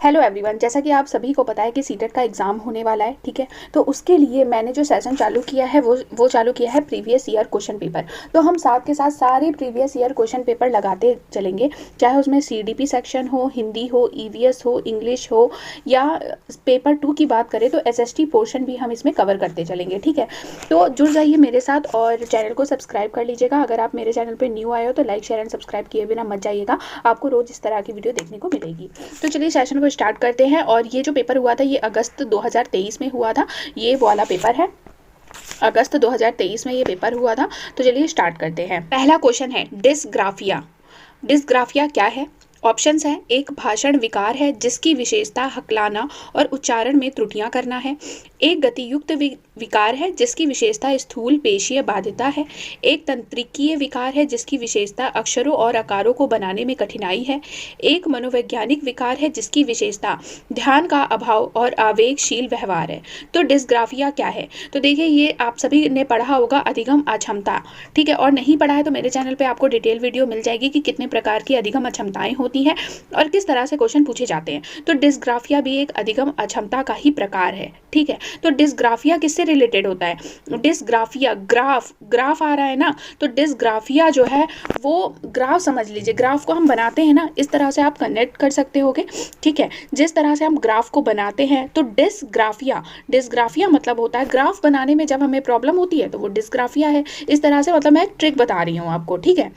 Hello everyone, जैसा कि आप सभी को पता है कि सीटेट का एग्ज़ाम होने वाला है। ठीक है, तो उसके लिए मैंने जो सेशन चालू किया है वो चालू किया है प्रीवियस ईयर क्वेश्चन पेपर। तो हम साथ के साथ सारे प्रीवियस ईयर क्वेश्चन पेपर लगाते चलेंगे, चाहे उसमें सीडीपी सेक्शन हो, हिंदी हो, ईवीएस हो, इंग्लिश हो, या पेपर 2 की बात करें तो एसएसटी पोर्शन भी हम इसमें कवर करते चलेंगे। ठीक है, तो जुड़ जाइए मेरे साथ और चैनल को सब्सक्राइब कर लीजिएगा। अगर आप मेरे चैनल पर न्यू आए हो तो लाइक शेयर एंड सब्सक्राइब किए बिना मत जाइएगा, आपको रोज़ इस तरह की वीडियो देखने को मिलेगी। तो चलिए सेशन को स्टार्ट करते हैं। और ये जो पेपर हुआ था ये अगस्त 2023 में हुआ था, ये वाला पेपर है। अगस्त 2023 में ये पेपर हुआ था। तो चलिए स्टार्ट करते हैं। पहला क्वेश्चन है डिस्ग्राफिया। डिस्ग्राफिया क्या है? ऑप्शंस हैं, एक भाषण विकार है जिसकी विशेषता हकलाना और उच्चारण में त्रुटियां करना है। एक गतियुक्त विकार है जिसकी विशेषता स्थूल पेशीय बाध्यता है। एक तंत्रिकीय विकार है जिसकी विशेषता अक्षरों और आकारों को बनाने में कठिनाई है। एक मनोवैज्ञानिक विकार है जिसकी विशेषता ध्यान का अभाव और आवेगशील व्यवहार है। तो डिस्ग्राफिया क्या है? तो देखिए, ये आप सभी ने पढ़ा होगा, अधिगम अक्षमता। ठीक है, और नहीं पढ़ा है तो मेरे चैनल पे आपको डिटेल वीडियो मिल जाएगी कि कितने प्रकार की अधिगम अक्षमताएं होती है और किस तरह से क्वेश्चन पूछे जाते हैं। तो डिस्ग्राफिया भी एक अधिगम अक्षमता का ही प्रकार है। ठीक है, तो डिस्ग्राफिया किससे रिलेटेड होता है? डिस्ग्राफिया ग्राफ आ रहा है ना, तो डिस्ग्राफिया जो है वो ग्राफ समझ लीजिए। ग्राफ को हम बनाते हैं ना, इस तरह से आप कनेक्ट कर सकते होगे। ठीक है, जिस तरह से हम ग्राफ को बनाते हैं तो डिस्ग्राफिया मतलब होता है ग्राफ बनाने में जब हमें प्रॉब्लम होती है तो वो डिस्ग्राफिया है। इस तरह से मतलब मैं एक ट्रिक बता रही हूँ आपको। ठीक है,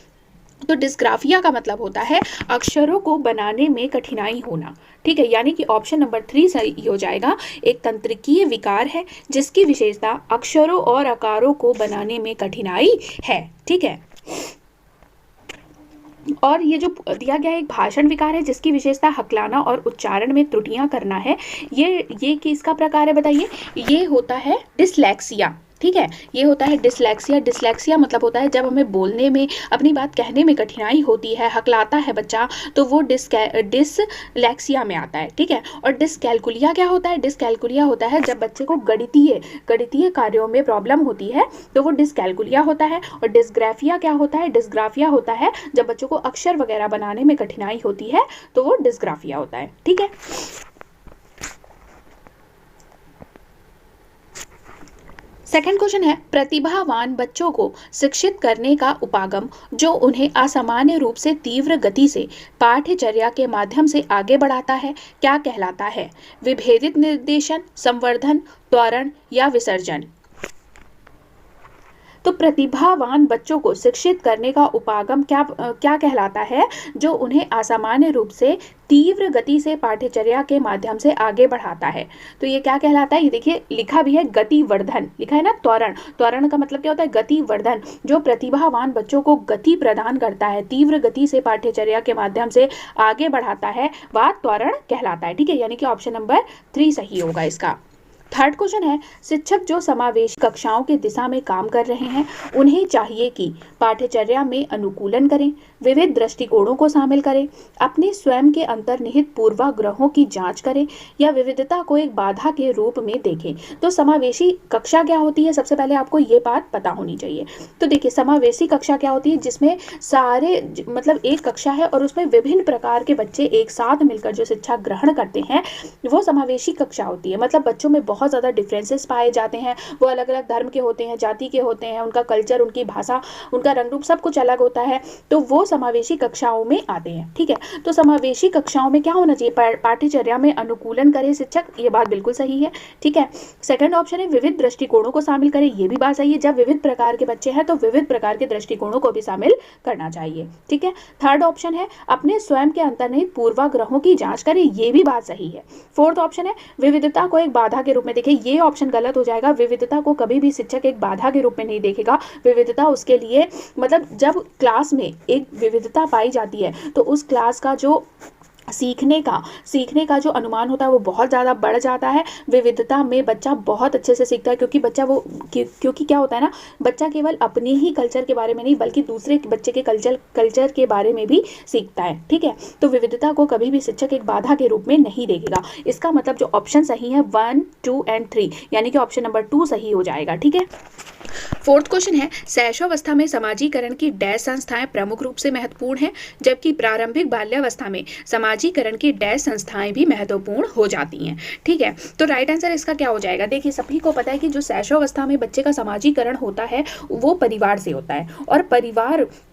तो डिस्ग्राफिया का मतलब होता है अक्षरों को बनाने में कठिनाई होना। ठीक है, यानी कि ऑप्शन नंबर 3 सही हो जाएगा। एक तंत्रिकीय विकार है जिसकी विशेषता अक्षरों और आकारों को बनाने में कठिनाई है। ठीक है, और ये जो दिया गया एक भाषण विकार है जिसकी विशेषता हकलाना और उच्चारण में त्रुटियां करना है। ये किसका प्रकार है बताइए? ये होता है डिसलेक्सिया। ठीक है, ये होता है डिसलेक्सिया। डिसलेक्सिया मतलब होता है जब हमें बोलने में, अपनी बात कहने में कठिनाई होती है, हकलाता है बच्चा, तो वो डिसलेक्सिया में आता है। ठीक है, और डिसकैलकुलिया क्या होता है? डिसकैलकुलिया होता है जब बच्चे को गणितीय कार्यों में प्रॉब्लम होती है तो वो डिसकैलकुलिया होता है। और डिस्ग्राफिया क्या होता है? डिस्ग्राफिया होता है जब बच्चों को अक्षर वगैरह बनाने में कठिनाई होती है तो वो डिस्ग्राफिया होता है। ठीक है, सेकंड क्वेश्चन है प्रतिभावान बच्चों को शिक्षित करने का उपागम जो उन्हें असामान्य रूप से तीव्र गति से पाठ्यचर्या के माध्यम से आगे बढ़ाता है क्या कहलाता है? विभेदित निर्देशन, संवर्धन, त्वरण या विसर्जन? तो प्रतिभावान बच्चों को शिक्षित करने का उपागम क्या कहलाता है? जो उन्हें असामान्य रूप से तीव्र गति से पाठ्यचर्या के माध्यम से आगे बढ़ाता है। तो ये क्या कहलाता है? ये देखिए लिखा भी है गतिवर्धन, लिखा है ना त्वरण। त्वरण का मतलब क्या होता है? गतिवर्धन। जो प्रतिभावान बच्चों को गति प्रदान करता है, तीव्र गति से पाठ्यचर्या के माध्यम से आगे बढ़ाता है, वह त्वरण कहलाता है। ठीक है, यानी कि ऑप्शन नंबर 3 सही होगा इसका। थर्ड क्वेश्चन है शिक्षक जो समावेशी कक्षाओं की दिशा में काम कर रहे हैं उन्हें चाहिए कि पाठ्यचर्या में अनुकूलन करें, विविध दृष्टिकोणों को शामिल करें, अपने स्वयं के अंतर्निहित पूर्वाग्रहों की जांच करें या विविधता को एक बाधा के रूप में देखें। तो समावेशी कक्षा क्या होती है? सबसे पहले आपको ये बात पता होनी चाहिए। तो देखिए, समावेशी कक्षा क्या होती है? जिसमें सारे मतलब एक कक्षा है और उसमें विभिन्न प्रकार के बच्चे एक साथ मिलकर जो शिक्षा ग्रहण करते हैं वो समावेशी कक्षा होती है। मतलब बच्चों में बहुत ज़्यादा डिफरेंसेस पाए जाते हैं, वो अलग अलग धर्म के होते हैं, जाति के होते हैं, उनका कल्चर, उनकी भाषा, उनका रंग रूप सब कुछ अलग होता है, तो वो समावेशी कक्षाओं में आते हैं। ठीक है, तो समावेशी कक्षाओं में क्या होना चाहिए? पाठ्यचर्या में अनुकूलन करे शिक्षक, ये बात बिल्कुल सही है। ठीक है, सेकंड ऑप्शन है विविध दृष्टिकोणों को शामिल करें, ये भी बात सही है। जब विविध प्रकार के बच्चे हैं तो विविध प्रकार के दृष्टिकोणों को भी शामिल करना चाहिए। ठीक है, थर्ड ऑप्शन है अपने स्वयं के अंतर्निहित पूर्वाग्रहों की जांच करें, ये भी बात सही है। फोर्थ ऑप्शन है विविधता को एक बाधा के रूप में। देखिए, ये ऑप्शन गलत हो जाएगा। विविधता को कभी भी शिक्षक एक बाधा के रूप में नहीं देखेगा। विविधता उसके लिए मतलब जब क्लास में एक विविधता पाई जाती है तो उस क्लास का जो सीखने का जो अनुमान होता है वो बहुत ज़्यादा बढ़ जाता है। विविधता में बच्चा बहुत अच्छे से सीखता है क्योंकि क्या होता है ना, बच्चा केवल अपने ही कल्चर के बारे में नहीं बल्कि दूसरे बच्चे के कल्चर के बारे में भी सीखता है। ठीक है, तो विविधता को कभी भी शिक्षक एक बाधा के रूप में नहीं देखेगा। इसका मतलब जो ऑप्शन सही है 1, 2 एंड 3, यानी कि ऑप्शन नंबर 2 सही हो जाएगा। ठीक है, फोर्थ क्वेश्चन है, शैशवावस्था में समाजीकरण की डैश संस्थाएं प्रमुख रूप से महत्वपूर्ण हैं, जबकि प्रारंभिक बाल्यावस्था में समाजीकरण की डैश संस्थाएं भी महत्वपूर्ण हो जाती हैं। ठीक है, तो राइट आंसर इसका क्या हो जाएगा? देखिए, सभी को पता है कि जो शैशवावस्था में बच्चे का समाजीकरण होता है वो परिवार से होता है, और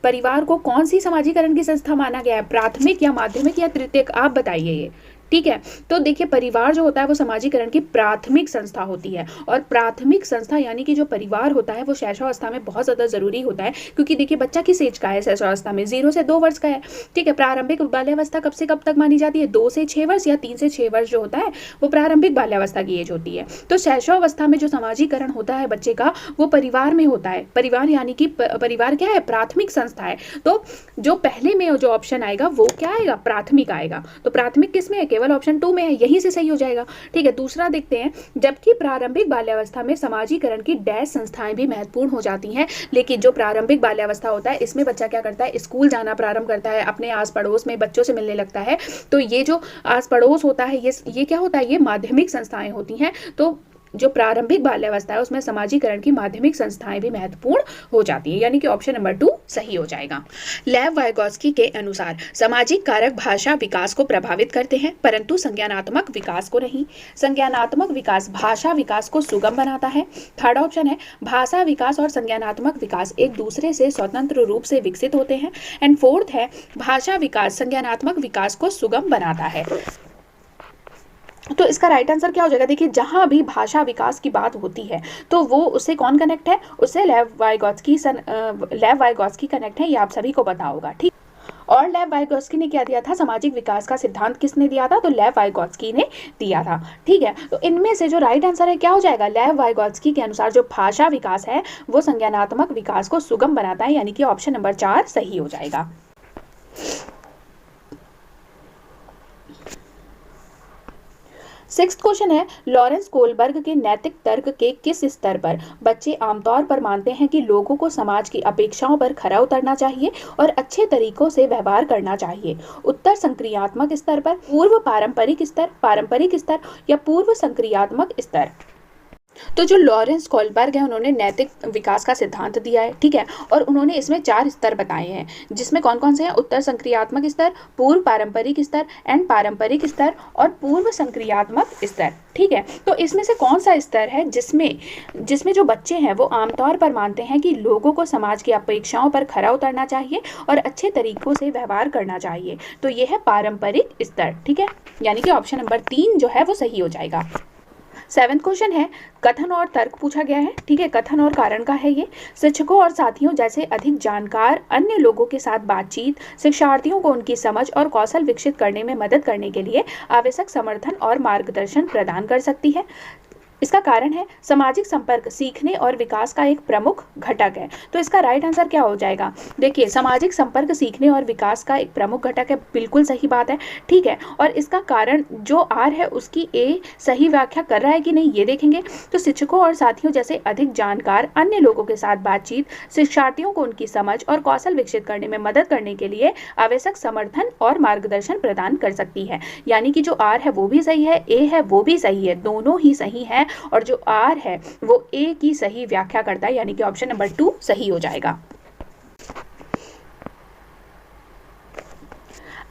परिवार को कौन सी समाजीकरण की संस्था माना गया है, प्राथमिक या माध्यमिक या तृतीयक? आप बताइए ये। ठीक है, तो देखिए, परिवार जो होता है वो समाजीकरण की प्राथमिक संस्था होती है, और प्राथमिक संस्था यानी कि जो परिवार होता है वो शैशवावस्था में बहुत ज़्यादा ज़रूरी होता है, क्योंकि देखिए बच्चा किस एज का है शैशवावस्था में? 0 से 2 वर्ष का है। ठीक है, प्रारंभिक बाल्यावस्था कब से कब तक मानी जाती है? 2 से 6 वर्ष या 3 से 6 वर्ष जो होता है वो प्रारंभिक बाल्यावस्था की एज होती है। तो शैशवावस्था में जो समाजीकरण होता है बच्चे का वो परिवार में होता है। परिवार यानी कि परिवार क्या है? प्राथमिक संस्था है। तो जो पहले में जो ऑप्शन आएगा वो क्या आएगा? प्राथमिक आएगा। तो प्राथमिक किस में है? केवल ऑप्शन 2 में है, यहीं से सही हो जाएगा। ठीक है, दूसरा देखते हैं, जबकि प्रारंभिक बाल्यावस्था में समाजीकरण की डैश संस्थाएं भी महत्वपूर्ण हो जाती हैं, लेकिन जो प्रारंभिक बाल्यावस्था होता है इसमें बच्चा क्या करता है? स्कूल जाना प्रारंभ करता है, अपने आस पड़ोस में बच्चों से मिलने लगता है। तो ये जो आस पड़ोस होता है ये क्या होता है? ये माध्यमिक संस्थाएं होती हैं। तो जो प्रारंभिक बाल्यावस्था है उसमें समाजीकरण की माध्यमिक संस्थाएं भी महत्वपूर्ण हो जाती है, यानी कि ऑप्शन नंबर 2 सही हो जाएगा। लेव वाइगोत्स्की के अनुसार सामाजिक कारक भाषा विकास को प्रभावित करते हैं, परंतु संज्ञानात्मक विकास को नहीं। संज्ञानात्मक विकास भाषा विकास को सुगम बनाता है। थर्ड ऑप्शन है, भाषा विकास और संज्ञानात्मक विकास एक दूसरे से स्वतंत्र रूप से विकसित होते हैं। एंड फोर्थ है, भाषा विकास संज्ञानात्मक विकास को सुगम बनाता है। तो इसका राइट आंसर क्या हो जाएगा? देखिए, जहां भी भाषा विकास की बात होती है तो वो उससे कौन कनेक्ट है? उससे लेव वाइगोत्स्की कनेक्ट है, ये आप सभी को पता होगा। ठीक, और लेव वाइगोत्स्की ने क्या दिया था? सामाजिक विकास का सिद्धांत किसने दिया था? तो लेव वाइगोत्स्की ने दिया था। ठीक है, तो इनमें से जो राइट आंसर है क्या हो जाएगा? लेव वाइगोत्स्की के अनुसार जो भाषा विकास है वो संज्ञानात्मक विकास को सुगम बनाता है, यानी कि ऑप्शन नंबर 4 सही हो जाएगा। सिक्स्थ क्वेश्चन है, लॉरेंस कोलबर्ग के नैतिक तर्क के किस स्तर पर बच्चे आमतौर पर मानते हैं कि लोगों को समाज की अपेक्षाओं पर खरा उतरना चाहिए और अच्छे तरीकों से व्यवहार करना चाहिए? उत्तर संक्रियात्मक स्तर पर, पूर्व पारंपरिक स्तर या पूर्व संक्रियात्मक स्तर? तो जो लॉरेंस कोलबर्ग है उन्होंने नैतिक विकास का सिद्धांत दिया है। ठीक है, और उन्होंने इसमें 4 स्तर बताए हैं, जिसमें कौन कौन से हैं? उत्तर संक्रियात्मक स्तर, पूर्व पारंपरिक स्तर, एंड पारंपरिक स्तर और पूर्व संक्रियात्मक स्तर। ठीक है, तो इसमें से कौन सा स्तर है जिसमें जो बच्चे हैं वो आमतौर पर मानते हैं कि लोगों को समाज की अपेक्षाओं पर खरा उतरना चाहिए और अच्छे तरीकों से व्यवहार करना चाहिए? तो ये है पारंपरिक स्तर। ठीक है, यानी कि ऑप्शन नंबर 3 जो है वो सही हो जाएगा। 7वां क्वेश्चन है, कथन और तर्क पूछा गया है। ठीक है, कथन और कारण का है ये। शिक्षकों और साथियों जैसे अधिक जानकार अन्य लोगों के साथ बातचीत शिक्षार्थियों को उनकी समझ और कौशल विकसित करने में मदद करने के लिए आवश्यक समर्थन और मार्गदर्शन प्रदान कर सकती है। इसका कारण है, सामाजिक संपर्क सीखने और विकास का एक प्रमुख घटक है। तो इसका राइट आंसर क्या हो जाएगा? देखिए, सामाजिक संपर्क सीखने और विकास का एक प्रमुख घटक है, बिल्कुल सही बात है। ठीक है, और इसका कारण जो आर है उसकी ए सही व्याख्या कर रहा है कि नहीं ये देखेंगे। तो शिक्षकों और साथियों जैसे अधिक जानकार अन्य लोगों के साथ बातचीत शिक्षार्थियों को उनकी समझ और कौशल विकसित करने में मदद करने के लिए आवश्यक समर्थन और मार्गदर्शन प्रदान कर सकती है। यानी कि जो आर है वो भी सही है, ए है वो भी सही है, दोनों ही सही है, और जो आर है वो ए की सही व्याख्या करता है, यानी कि ऑप्शन नंबर 2 सही हो जाएगा।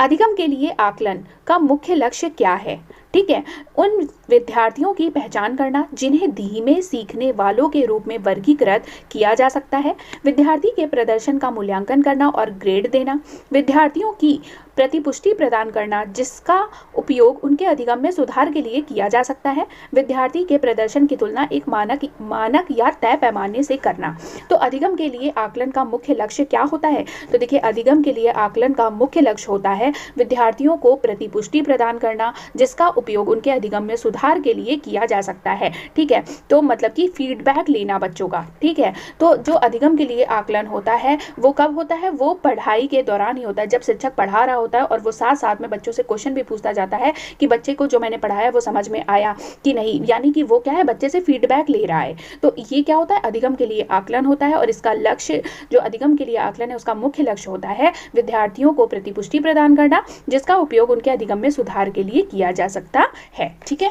अधिगम के लिए आकलन का मुख्य लक्ष्य क्या है? ठीक है, उन विद्यार्थियों की पहचान करना जिन्हें धीमे सीखने वालों के रूप में वर्गीकृत किया जा सकता है, विद्यार्थी के प्रदर्शन का मूल्यांकन करना और ग्रेड देना, विद्यार्थियों की प्रतिपुष्टि प्रदान करना जिसका उपयोग उनके अधिगम में सुधार के लिए किया जा सकता है, विद्यार्थी के प्रदर्शन की तुलना एक मानक या तय पैमाने से करना। तो अधिगम के लिए आकलन का मुख्य लक्ष्य क्या होता है? तो देखिए, अधिगम के लिए आकलन का मुख्य लक्ष्य होता है विद्यार्थियों को प्रतिपुष्टि प्रदान करना जिसका उपयोग उनके अधिगम में सुधार के लिए किया जा सकता है। ठीक है, तो मतलब कि फीडबैक लेना बच्चों का। ठीक है, तो जो अधिगम के लिए आकलन होता है वो कब होता है? वो पढ़ाई के दौरान ही होता है, जब शिक्षक पढ़ा रहा होता है और वो साथ साथ में बच्चों से क्वेश्चन भी पूछता जाता है कि बच्चे को जो मैंने पढ़ाया वो समझ में आया कि नहीं, यानी कि वो क्या है, बच्चे से फीडबैक ले रहा है। तो ये क्या होता है? अधिगम के लिए आकलन होता है, और इसका लक्ष्य जो अधिगम के लिए आकलन है उसका मुख्य लक्ष्य होता है विद्यार्थियों को प्रतिपुष्टि प्रदान करना जिसका उपयोग उनके अधिगम में सुधार के लिए किया जा सकता है। ठीक है,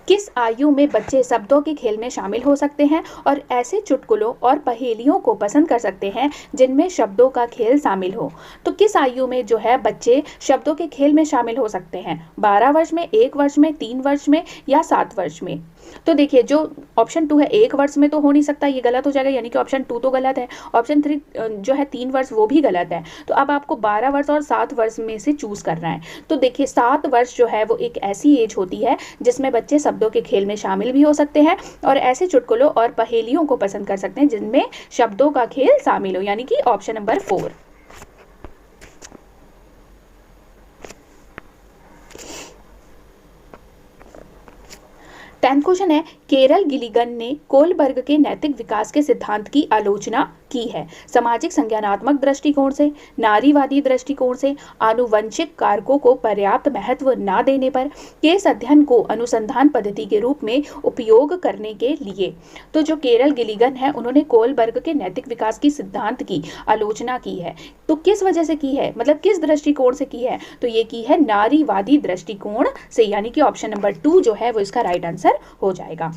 किस आयु में बच्चे शब्दों के खेल में शामिल हो सकते हैं और ऐसे चुटकुलों और पहेलियों को पसंद कर सकते हैं जिनमें शब्दों का खेल शामिल हो? तो किस आयु में जो है बच्चे शब्दों के खेल में शामिल हो सकते हैं? 12 वर्ष में, 1 वर्ष में, 3 वर्ष में या 7 वर्ष में? तो देखिए, जो ऑप्शन 2 है 1 वर्ष में तो हो नहीं सकता, ये गलत हो जाएगा, यानी कि ऑप्शन 2 तो गलत है। ऑप्शन 3 जो है 3 वर्ष, वो भी गलत है। तो अब आपको 12 वर्ष और 7 वर्ष में से चूज करना है। तो देखिए 7 वर्ष जो है वो एक ऐसी एज होती है जिसमें बच्चे शब्दों के खेल में शामिल भी हो सकते हैं और ऐसे चुटकुलों और पहेलियों को पसंद कर सकते हैं जिनमें शब्दों का खेल शामिल हो, यानी कि ऑप्शन नंबर 4। 10th क्वेश्चन है, केरल गिलिगन ने कोलबर्ग के नैतिक विकास के सिद्धांत की आलोचना की है। सामाजिक संज्ञानात्मक दृष्टिकोण से, नारीवादी दृष्टिकोण से, आनुवंशिक कारकों को पर्याप्त महत्व न देने पर, केस अध्ययन को अनुसंधान पद्धति के रूप में उपयोग करने के लिए। तो जो केरल गिलिगन है उन्होंने कोलबर्ग के नैतिक विकास की सिद्धांत की आलोचना की है। तो किस वजह से की है, मतलब किस दृष्टिकोण से की है? तो ये की है नारीवादी दृष्टिकोण से, यानी कि ऑप्शन नंबर 2 जो है वो इसका राइट आंसर हो जाएगा।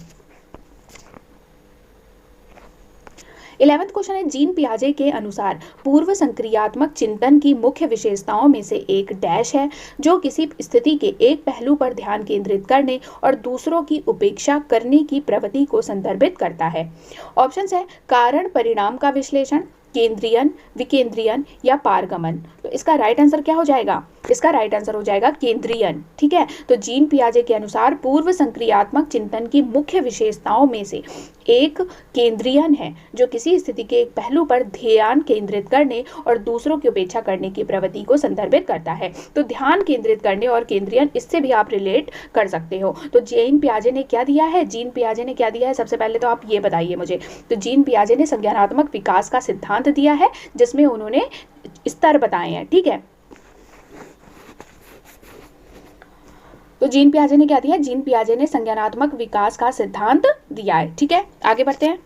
11th क्वेश्चन है, जीन पियाजे के अनुसार पूर्व संक्रियात्मक चिंतन की मुख्य विशेषताओं में से एक डैश है जो किसी स्थिति के एक पहलू पर ध्यान केंद्रित करने और दूसरों की उपेक्षा करने की प्रवृत्ति को संदर्भित करता है। ऑप्शंस है कारण परिणाम का विश्लेषण, केंद्रीयन, विकेंद्रीयन या पारगमन। तो इसका राइट आंसर क्या हो जाएगा? इसका राइट आंसर हो जाएगा केंद्रीयन। ठीक है, तो जीन पियाजे के अनुसार पूर्व संक्रियात्मक चिंतन की मुख्य विशेषताओं में से एक केंद्रीयन है जो किसी स्थिति के एक पहलू पर ध्यान केंद्रित करने और दूसरों की उपेक्षा करने की प्रवृत्ति को संदर्भित करता है। तो ध्यान केंद्रित करने और केंद्रीयन, इससे भी आप रिलेट कर सकते हो। तो जीन पियाजे ने क्या दिया है? जीन पियाजे ने क्या दिया है? सबसे पहले तो आप ये बताइए मुझे। तो जीन पियाजे ने संज्ञानात्मक विकास का सिद्धांत दिया है जिसमें उन्होंने स्तर बताए हैं। ठीक है, तो जीन पियाजे ने क्या दिया? जीन पियाजे ने संज्ञानात्मक विकास का सिद्धांत दिया है। ठीक है, आगे बढ़ते हैं।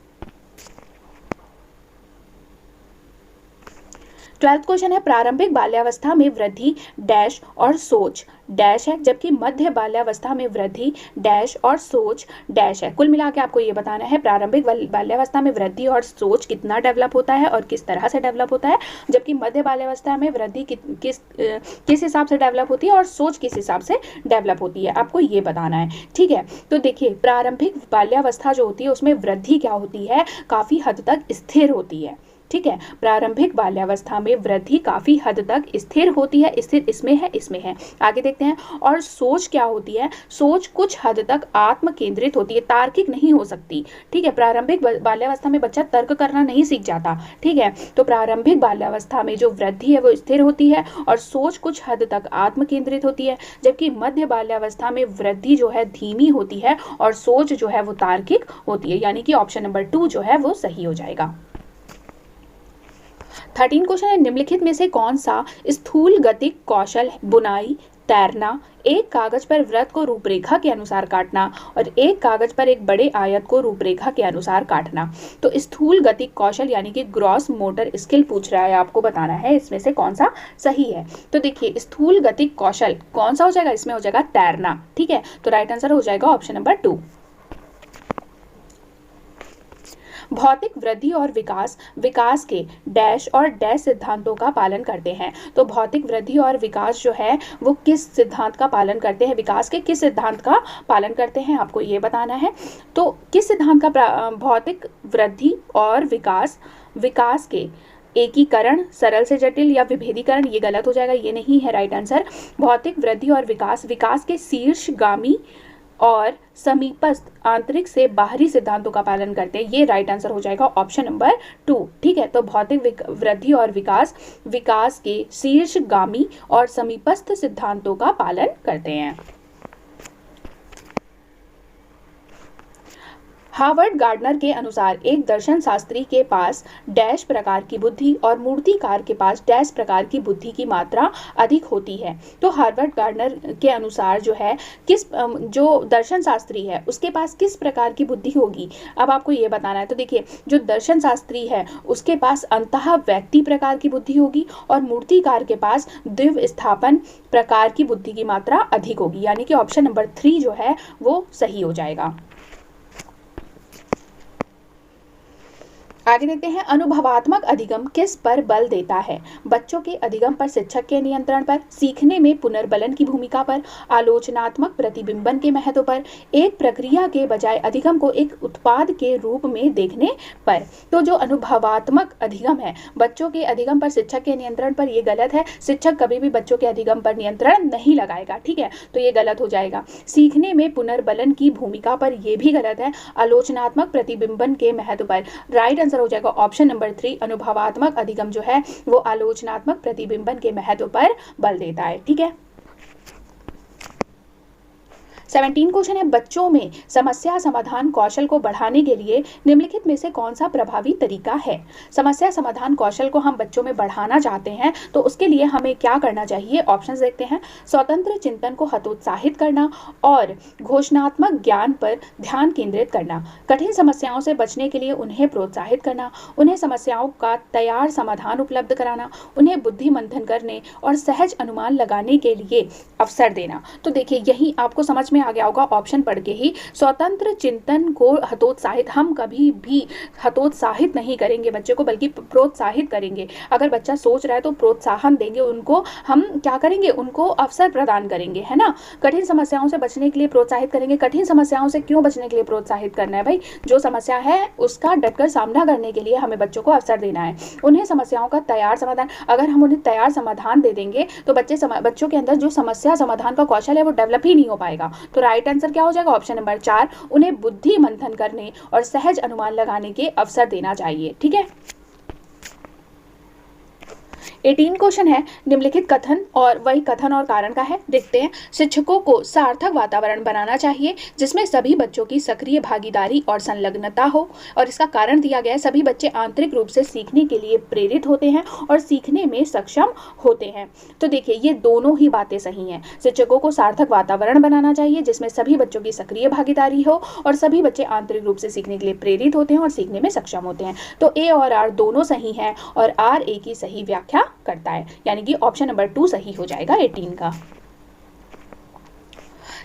12th क्वेश्चन है, प्रारंभिक बाल्यावस्था में वृद्धि डैश और सोच डैश है जबकि मध्य बाल्यावस्था में वृद्धि डैश और सोच डैश है। कुल मिला के आपको ये बताना है प्रारंभिक बाल्यावस्था में वृद्धि और सोच कितना डेवलप होता है और किस तरह से डेवलप होता है, जबकि मध्य बाल्यावस्था में वृद्धि किस हिसाब से डेवलप होती है और सोच किस हिसाब से डेवलप होती है, आपको ये बताना है। ठीक है, तो देखिए प्रारंभिक बाल्यावस्था जो होती है उसमें वृद्धि क्या होती है? काफ़ी हद तक स्थिर होती है। ठीक है, प्रारंभिक बाल्यावस्था में वृद्धि काफी हद तक स्थिर होती है। स्थिर इसमें है। आगे देखते हैं। और सोच क्या होती है? सोच कुछ हद तक आत्म केंद्रित होती है, तार्किक नहीं हो सकती। ठीक है, प्रारंभिक बाल्यावस्था में बच्चा तर्क करना नहीं सीख जाता। ठीक है, तो प्रारंभिक बाल्यावस्था में जो वृद्धि है वो स्थिर होती है और सोच कुछ हद तक आत्म केंद्रित होती है, जबकि मध्य बाल्यावस्था में वृद्धि जो है धीमी होती है और सोच जो है वो तार्किक होती है, यानी कि ऑप्शन नंबर 2 जो है वो सही हो जाएगा। 13 क्वेश्चन है, निम्नलिखित में से कौन सा स्थूल गतिक कौशल है? बुनाई, तैरना, एक कागज पर वृत्त को रूपरेखा के अनुसार काटना और एक कागज पर एक बड़े आयत को रूपरेखा के अनुसार काटना। तो स्थूल गतिक कौशल यानी कि ग्रॉस मोटर स्किल पूछ रहा है, आपको बताना है इसमें से कौन सा सही है। तो देखिए स्थूल गतिक कौशल कौन सा हो जाएगा? इसमें हो जाएगा तैरना। ठीक है, तो राइट आंसर हो जाएगा ऑप्शन नंबर 2। भौतिक वृद्धि और विकास के डैश और डैश सिद्धांतों का पालन करते हैं। तो भौतिक वृद्धि और विकास जो है वो किस सिद्धांत का पालन करते हैं? विकास के किस सिद्धांत का पालन करते हैं, आपको ये बताना है। तो किस सिद्धांत का? भौतिक वृद्धि और विकास के एकीकरण, सरल से जटिल या विभेदीकरण, ये गलत हो जाएगा, ये नहीं है राइट आंसर। भौतिक वृद्धि और विकास के शीर्षगामी और समीपस्थ आंतरिक से बाहरी सिद्धांतों का पालन करते हैं, ये राइट आंसर हो जाएगा ऑप्शन नंबर 2। ठीक है, तो भौतिक वृद्धि और विकास के शीर्षगामी और समीपस्थ सिद्धांतों का पालन करते हैं। हार्वर्ड गार्डनर के अनुसार एक दर्शन शास्त्री के पास डैश प्रकार की बुद्धि और मूर्तिकार के पास डैश प्रकार की बुद्धि की मात्रा अधिक होती है। तो हार्वर्ड गार्डनर के अनुसार जो है जो दर्शन शास्त्री है उसके पास किस प्रकार की बुद्धि होगी, अब आपको ये बताना है। तो देखिए, जो दर्शन शास्त्री है उसके पास अंतः व्यक्ति प्रकार की बुद्धि होगी और मूर्तिकार के पास दिव्य स्थापन प्रकार की बुद्धि की मात्रा अधिक होगी, यानी कि ऑप्शन नंबर 3 जो है वो सही हो जाएगा। आगे देखते हैं, अनुभवात्मक अधिगम किस पर बल देता है? बच्चों के अधिगम पर, शिक्षक के नियंत्रण पर, सीखने में पुनर्बलन की भूमिका पर, आलोचनात्मक प्रतिबिंबन के महत्व पर, एक प्रक्रिया के बजाय अधिगम को एक उत्पाद के रूप में देखने पर। तो जो अनुभवात्मक अधिगम है, बच्चों के अधिगम पर शिक्षक के नियंत्रण पर, ये गलत है। शिक्षक कभी भी बच्चों के अधिगम पर नियंत्रण नहीं लगाएगा, ठीक है, तो ये गलत हो जाएगा। सीखने में पुनर्बलन की भूमिका पर, यह भी गलत है। आलोचनात्मक प्रतिबिंबन के महत्व पर, राइट आंसर हो जाएगा ऑप्शन नंबर 3। अनुभवात्मक अधिगम जो है वो आलोचनात्मक प्रतिबिंबन के महत्व पर बल देता है, ठीक है। 17 क्वेश्चन है, बच्चों में समस्या समाधान कौशल को बढ़ाने के लिए निम्नलिखित में से कौन सा प्रभावी तरीका है? समस्या समाधान कौशल को हम बच्चों में बढ़ाना चाहते हैं तो उसके लिए हमें क्या करना चाहिए? ऑप्शंस देखते हैं। स्वतंत्र चिंतन को हतोत्साहित करना और घोषणात्मक ज्ञान पर ध्यान केंद्रित करना, कठिन समस्याओं से बचने के लिए उन्हें प्रोत्साहित करना, उन्हें समस्याओं का तैयार समाधान उपलब्ध कराना, उन्हें बुद्धि मंथन करने और सहज अनुमान लगाने के लिए अवसर देना। तो देखिए, यही आपको समझ में आ गया होगा ऑप्शन पढ़ के ही। स्वतंत्र चिंतन को हतोत्साहित, हम कभी भी हतोत्साहित नहीं करेंगे बच्चे को, बल्कि प्रोत्साहित करेंगे। अगर बच्चा सोच रहा है तो प्रोत्साहन देंगे उनको, हम क्या करेंगे, उनको अवसर प्रदान करेंगे, है ना। कठिन समस्याओं से बचने के लिए प्रोत्साहित करेंगे। कठिन समस्याओं से क्यों बचने के लिए प्रोत्साहित करना है भाई? जो समस्या है उसका डटकर सामना करने के लिए हमें बच्चों को अवसर देना है। उन्हें समस्याओं का तैयार समाधान, अगर हम उन्हें तैयार समाधान दे देंगे तो बच्चों के अंदर जो समस्या समाधान का कौशल है वो डेवलप ही नहीं हो पाएगा। तो राइट आंसर क्या हो जाएगा? ऑप्शन नंबर 4, उन्हें बुद्धि मंथन करने और सहज अनुमान लगाने के अवसर देना चाहिए, ठीक है। 18 क्वेश्चन है, निम्नलिखित कथन और वही कथन और कारण का है, देखते हैं। शिक्षकों को सार्थक वातावरण बनाना चाहिए जिसमें सभी बच्चों की सक्रिय भागीदारी और संलग्नता हो, और इसका कारण दिया गया है, सभी बच्चे आंतरिक रूप से सीखने के लिए प्रेरित होते हैं और सीखने में सक्षम होते हैं। तो देखिए, ये दोनों ही बातें सही हैं। शिक्षकों को सार्थक वातावरण बनाना चाहिए जिसमें सभी बच्चों की सक्रिय भागीदारी हो और सभी बच्चे आंतरिक रूप से सीखने के लिए प्रेरित होते हैं और सीखने में सक्षम होते हैं। तो ए और आर दोनों सही हैं और आर ए की सही व्याख्या करता है, यानी कि ऑप्शन नंबर 2 सही हो जाएगा 18 का।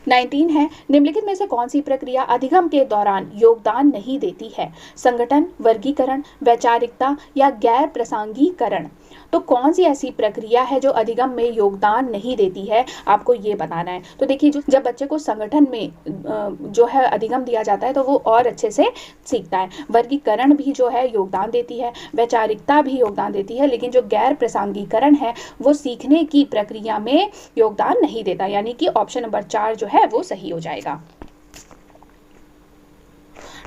19 है, निम्नलिखित में से कौन सी प्रक्रिया अधिगम के दौरान योगदान नहीं देती है? संगठन, वर्गीकरण, वैचारिकता या गैर प्रासंगिकरण। तो कौन सी ऐसी प्रक्रिया है जो अधिगम में योगदान नहीं देती है, आपको ये बताना है। तो देखिए, जब बच्चे को संगठन में जो है अधिगम दिया जाता है तो वो और अच्छे से सीखता है। वर्गीकरण भी जो है योगदान देती है, वैचारिकता भी योगदान देती है, लेकिन जो गैर प्रासंगिकरण है वो सीखने की प्रक्रिया में योगदान नहीं देता, यानी कि ऑप्शन नंबर 4 जो है वो सही हो जाएगा।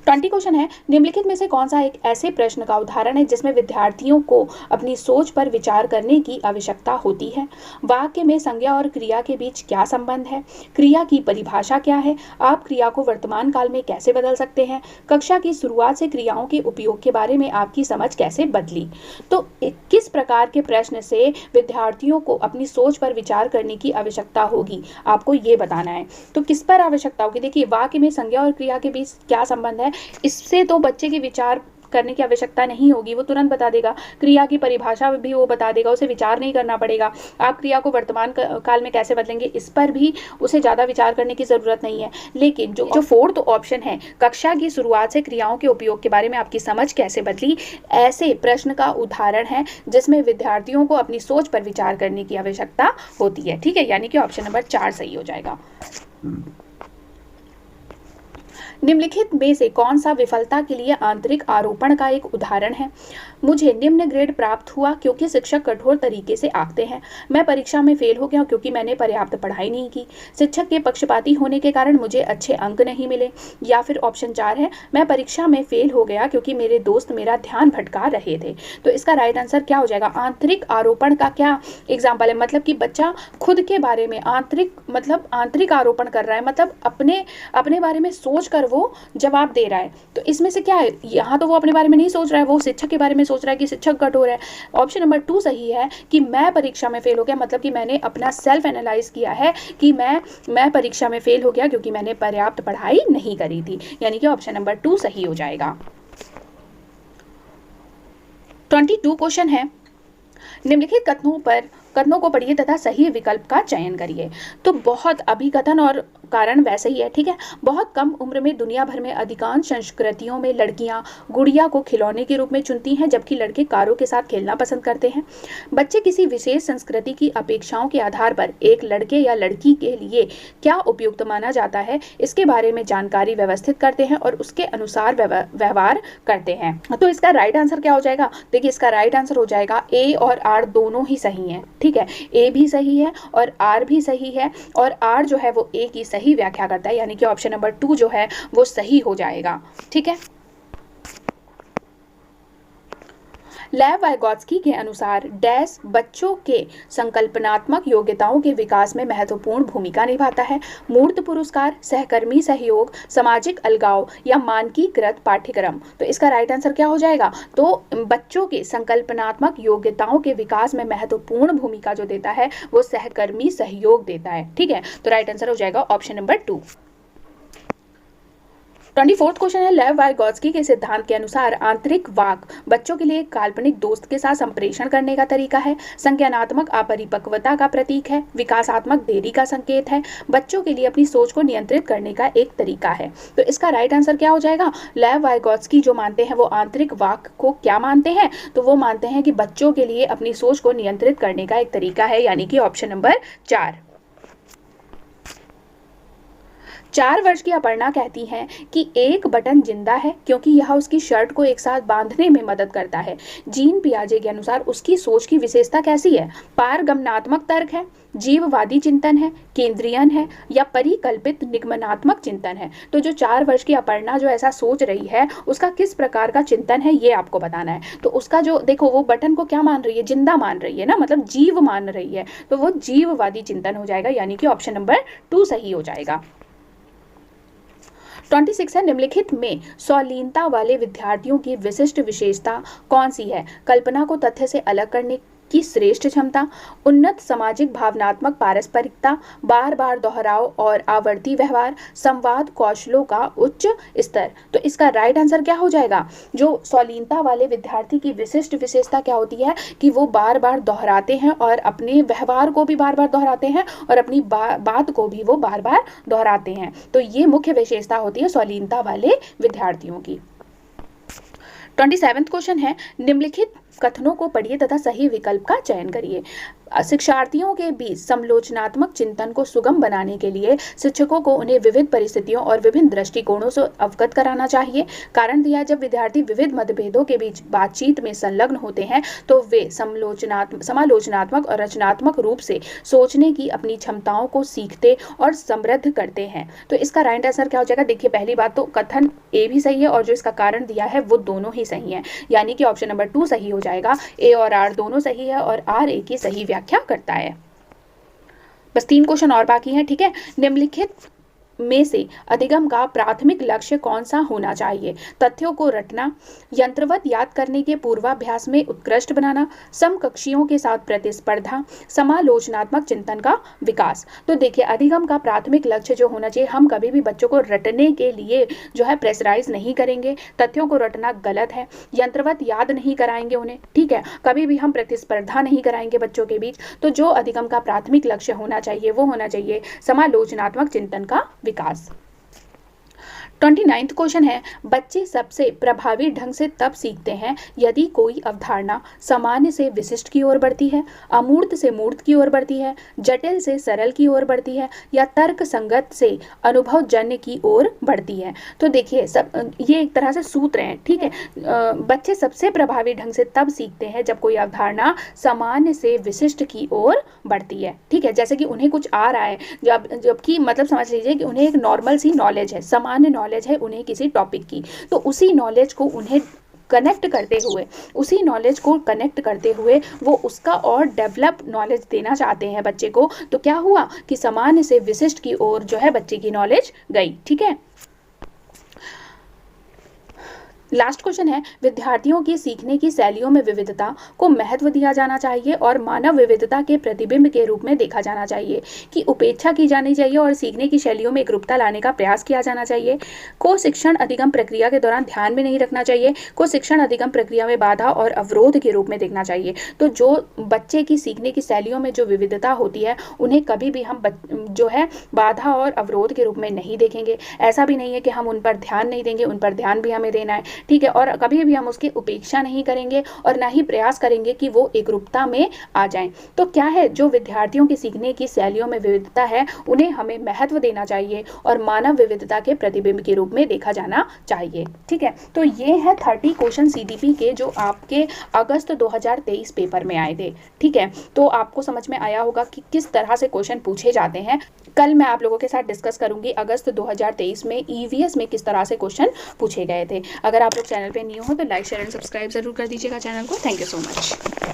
20 क्वेश्चन है, निम्नलिखित में से कौन सा एक ऐसे प्रश्न का उदाहरण है जिसमें विद्यार्थियों को अपनी सोच पर विचार करने की आवश्यकता होती है? वाक्य में संज्ञा और क्रिया के बीच क्या संबंध है? क्रिया की परिभाषा क्या है? आप क्रिया को वर्तमान काल में कैसे बदल सकते हैं? कक्षा की शुरुआत से क्रियाओं के उपयोग के बारे में आपकी समझ कैसे बदली? तो किस प्रकार के प्रश्न से विद्यार्थियों को अपनी सोच पर विचार करने की आवश्यकता होगी, आपको ये बताना है। तो किस पर आवश्यकता होगी? देखिए, वाक्य में संज्ञा और क्रिया के बीच क्या संबंध है, इससे तो बच्चे की विचार करने की आवश्यकता नहीं होगी, वो तुरंत बता देगा। क्रिया की परिभाषा भी वो बता देगा, उसे विचार नहीं करना पड़ेगा। आप क्रिया को वर्तमान काल में कैसे बदलेंगे, इस पर भी उसे ज़्यादा विचार करने की ज़रूरत नहीं है। लेकिन जो फोर्थ ऑप्शन है, कक्षा की शुरुआत से क्रियाओं के उपयोग के बारे में आपकी समझ कैसे बदली, ऐसे प्रश्न का उदाहरण है जिसमें विद्यार्थियों को अपनी सोच पर विचार करने की आवश्यकता होती है, ठीक है, यानी कि ऑप्शन नंबर 4 सही हो जाएगा। निम्नलिखित में से कौन सा विफलता के लिए आंतरिक आरोपण का एक उदाहरण है? मुझे निम्न ग्रेड प्राप्त हुआ क्योंकि शिक्षक कठोर तरीके से आंकते हैं। मैं परीक्षा में फेल हो गया क्योंकि मैंने पर्याप्त पढ़ाई नहीं की। शिक्षक के पक्षपाती होने के कारण मुझे अच्छे अंक नहीं मिले। या फिर ऑप्शन 4 है, मैं परीक्षा में फेल हो गया क्योंकि मेरे दोस्त मेरा ध्यान भटका रहे थे। तो इसका राइट आंसर क्या हो जाएगा? आंतरिक आरोपण का क्या एग्जाम्पल है? मतलब कि बच्चा खुद के बारे में आंतरिक आरोपण कर रहा है, मतलब अपने बारे में सोच कर वो जवाब दे रहा है। तो इसमें से क्या है, यहाँ तो वो अपने बारे में नहीं सोच रहा है, वो शिक्षक के बारे में सोच रहा है कि शिक्षक कठोर है। ऑप्शन नंबर 2 सही है कि मैं परीक्षा में फेल हो गया, मतलब कि मैंने अपना सेल्फ एनालाइज किया है कि मैं परीक्षा में फेल हो गया क्योंकि मैंने पर्याप्त पढ़ाई नहीं करी थी, यानी कि ऑप्शन नंबर 2 सही हो जाएगा। 22 क्वेश्चन है, निम्नलिखित कथनों को पढ़िए तथा सही विकल्प का चयन करिए। तो बहुत अभिकथन और कारण वैसे ही है, ठीक है। बहुत कम उम्र में दुनिया भर में अधिकांश संस्कृतियों में लड़कियां गुड़िया को खिलौने के रूप में चुनती हैं, जबकि लड़के कारों के साथ खेलना पसंद करते हैं। बच्चे किसी विशेष संस्कृति की अपेक्षाओं के आधार पर एक लड़के या लड़की के लिए क्या उपयुक्त माना जाता है, इसके बारे में जानकारी व्यवस्थित करते हैं और उसके अनुसार व्यवहार करते हैं। तो इसका राइट आंसर क्या हो जाएगा? देखिए, इसका राइट आंसर हो जाएगा ए और आर दोनों ही सही हैं, ठीक है। ए भी सही है और आर भी सही है, और आर जो है वो ए की सही व्याख्या करता है, यानी कि ऑप्शन नंबर 2 जो है वो सही हो जाएगा, ठीक है। लेव वाइगोत्स्की के अनुसार डैश बच्चों के संकल्पनात्मक योग्यताओं के विकास में महत्वपूर्ण भूमिका निभाता है। मूर्त पुरस्कार, सहकर्मी सहयोग, सामाजिक अलगाव या मानकीकृत पाठ्यक्रम। तो इसका राइट आंसर क्या हो जाएगा? तो बच्चों के संकल्पनात्मक योग्यताओं के विकास में महत्वपूर्ण भूमिका जो देता है वो सहकर्मी सहयोग देता है, ठीक है। तो राइट आंसर हो जाएगा ऑप्शन नंबर 2। 24th क्वेश्चन है, लेव वाइगोत्स्की के सिद्धांत के अनुसार आंतरिक वाक बच्चों के लिए एक काल्पनिक दोस्त के साथ संप्रेषण करने का तरीका है, संज्ञानात्मक अपरिपक्वता का प्रतीक है, विकासात्मक देरी का संकेत है, बच्चों के लिए अपनी सोच को नियंत्रित करने का एक तरीका है। तो इसका राइट आंसर क्या हो जाएगा? लेव वाइगोत्स्की जो मानते हैं वो आंतरिक वाक को क्या मानते हैं? तो वो मानते हैं कि बच्चों के लिए अपनी सोच को नियंत्रित करने का एक तरीका है, यानी कि ऑप्शन नंबर 4। 4 वर्ष की अपर्णा कहती हैं कि एक बटन जिंदा है क्योंकि यह उसकी शर्ट को एक साथ बांधने में मदद करता है। जीन पियाजे के अनुसार उसकी सोच की विशेषता कैसी है? पारगमनात्मक तर्क है, जीववादी चिंतन है, केंद्रीयन है या परिकल्पित निगमनात्मक चिंतन है। तो जो 4 वर्ष की अपर्णा जो ऐसा सोच रही है उसका किस प्रकार का चिंतन है ये आपको बताना है। तो उसका जो देखो वो बटन को क्या मान रही है? जिंदा मान रही है ना, मतलब जीव मान रही है, तो वो जीववादी चिंतन हो जाएगा, यानी कि ऑप्शन नंबर 2 सही हो जाएगा। 26 है, निम्नलिखित में स्वलीनता वाले विद्यार्थियों की विशिष्ट विशेषता कौन सी है? कल्पना को तथ्य से अलग करने की श्रेष्ठ क्षमता, उन्नत सामाजिक भावनात्मक पारस्परिकता, बार बार दोहराव और आवर्ती व्यवहार, संवाद कौशलों का उच्च स्तर। तो इसका राइट आंसर क्या हो जाएगा? जो स्वलीनता वाले विद्यार्थी की विशिष्ट विशेषता क्या होती है कि वो बार बार दोहराते हैं और अपने व्यवहार को भी बार बार दोहराते हैं और अपनी बात को भी वो बार बार दोहराते हैं। तो ये मुख्य विशेषता होती है स्वलीनता वाले विद्यार्थियों की। 27वां क्वेश्चन है, निम्नलिखित कथनों को पढ़िए तथा सही विकल्प का चयन करिए। शिक्षार्थियों के बीच समलोचनात्मक चिंतन को सुगम बनाने के लिए शिक्षकों को उन्हें विविध परिस्थितियों और विभिन्न दृष्टिकोणों से अवगत कराना चाहिए। कारण दिया, जब विद्यार्थी विविध मतभेदों के बीच बातचीत में संलग्न होते हैं तो वे समालोचनात्मक और रचनात्मक रूप से सोचने की अपनी क्षमताओं को सीखते और समृद्ध करते हैं। तो इसका राइट आंसर क्या हो जाएगा? देखिए, पहली बात तो कथन ए भी सही है और जो इसका कारण दिया है वो दोनों ही सही है, यानी कि ऑप्शन नंबर 2 सही हो जाएगा। ए और आर दोनों सही है और आर ए की सही व्याख्या करता है। बस 3 क्वेश्चन और बाकी हैं, ठीक है। निम्नलिखित में से अधिगम का प्राथमिक लक्ष्य कौन सा होना चाहिए? तथ्यों को रटना, यंत्रवत याद करने के पूर्वाभ्यास में उत्कृष्ट बनाना, समकक्षियों के साथ प्रतिस्पर्धा, समालोचनात्मक चिंतन का विकास। तो देखिए, अधिगम का प्राथमिक लक्ष्य जो होना चाहिए, हम कभी भी बच्चों को रटने के लिए जो है प्रेशराइज नहीं करेंगे। तथ्यों को रटना गलत है, यंत्रवत याद नहीं कराएंगे उन्हें, ठीक है। कभी भी हम प्रतिस्पर्धा नहीं कराएंगे बच्चों के बीच। तो जो अधिगम का प्राथमिक लक्ष्य होना चाहिए वो होना चाहिए समालोचनात्मक चिंतन का विकास। 29वां क्वेश्चन है, बच्चे सबसे प्रभावी ढंग से तब सीखते हैं यदि कोई अवधारणा सामान्य से विशिष्ट की ओर बढ़ती है, अमूर्त से मूर्त की ओर बढ़ती है, जटिल से सरल की ओर बढ़ती है या तर्क संगत से अनुभवजन्य की ओर बढ़ती है। तो देखिए, ये एक तरह से सूत्र हैं, ठीक है। बच्चे सबसे प्रभावी ढंग से तब सीखते हैं जब कोई अवधारणा सामान्य से विशिष्ट की ओर बढ़ती है, ठीक है। जैसे कि उन्हें कुछ आ रहा है, जबकि मतलब समझ लीजिए कि उन्हें एक नॉर्मल सी नॉलेज है, सामान्य नॉलेज है उन्हें किसी टॉपिक की, तो उसी नॉलेज को उन्हें कनेक्ट करते हुए वो उसका और डेवलप नॉलेज देना चाहते हैं बच्चे को। तो क्या हुआ कि सामान्य से विशिष्ट की ओर जो है बच्चे की नॉलेज गई, ठीक है। लास्ट क्वेश्चन है, विद्यार्थियों की सीखने की शैलियों में विविधता को महत्व दिया जाना चाहिए और मानव विविधता के प्रतिबिंब के रूप में देखा जाना चाहिए, कि उपेक्षा की जानी चाहिए और सीखने की शैलियों में एकरूपता लाने का प्रयास किया जाना चाहिए, को शिक्षण अधिगम प्रक्रिया के दौरान ध्यान में नहीं रखना चाहिए, को शिक्षण अधिगम प्रक्रिया में बाधा और अवरोध के रूप में देखना चाहिए। तो जो बच्चे की सीखने की शैलियों में जो विविधता होती है उन्हें कभी भी हम जो है बाधा और अवरोध के रूप में नहीं देखेंगे। ऐसा भी नहीं है कि हम उन पर ध्यान नहीं देंगे, उन पर ध्यान भी हमें देना है, ठीक है। और कभी भी हम उसकी उपेक्षा नहीं करेंगे और ना ही प्रयास करेंगे कि वो एकरूपता में आ जाएं। तो क्या है, जो विद्यार्थियों की सीखने की शैलियों में विविधता है उन्हें हमें महत्व देना चाहिए और मानव विविधता के प्रतिबिंब के रूप में देखा जाना चाहिए, ठीक है। तो ये है 30 क्वेश्चन सीडीपी के जो आपके अगस्त 2023 पेपर में आए थे, ठीक है। तो आपको समझ में आया होगा कि किस तरह से क्वेश्चन पूछे जाते हैं। कल मैं आप लोगों के साथ डिस्कस करूंगी अगस्त 2023 में ईवीएस में किस तरह से क्वेश्चन पूछे गए थे। अगर आप लोग चैनल पे न्यू हो तो लाइक शेयर एंड सब्सक्राइब जरूर कर दीजिएगा चैनल को। Thank you so much.